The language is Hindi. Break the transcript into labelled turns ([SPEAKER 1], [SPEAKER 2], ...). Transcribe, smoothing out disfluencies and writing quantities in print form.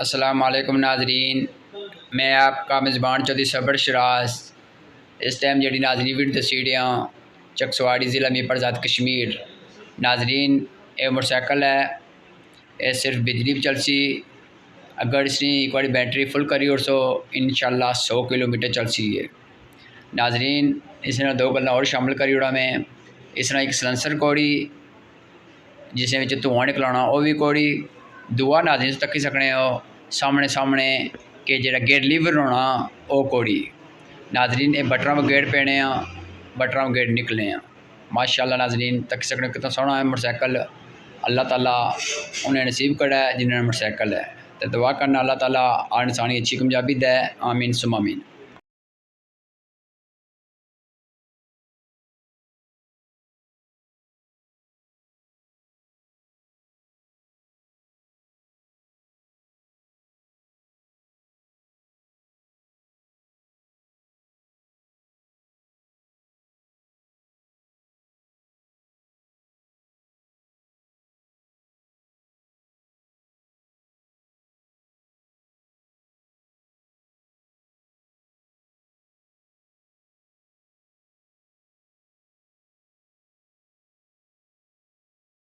[SPEAKER 1] अस्सलाम वालेकुम नाजरीन, मैं आपका मेज़बान चौधरी सबर शराज। इस टाइम जी नाजरीन वीडियो दसी रहा चकसवारी ज़िला मीपर ज़ात कश्मीर। नाजरीन ये मोटरसाइकिल है, ये सिर्फ बिजली भी चलसी। अगर इसने एक बार बैटरी फुल करी और सो इंशाल्लाह 100 किलोमीटर चलसी है। नाजरीन इसने दो गल्लां और शामिल करी ओड़ा मैं। इसने एक सलेंसर कोड़ी जिसने धुआं निकलाना वह भी कोड़ी। दुआ नाजरीन तक्की सकने हो सामने सामने कि जो गेट लीवर होना वह कोड़ी। नाजरीन ये बटन में गेट पेने बटन में गेट निकले हैं। माशाल्लाह नाजरीन तक सकने कितना सोहना है मोटरसाइकिल। अल्लाह ताला उन्हें नसीब करा है जिन्होंने मोटरसाइकिल है। तो दुआ करना अल्लाह ताला हर इंसान अच्छी कामयाबी दे। आमीन सुम आमीन।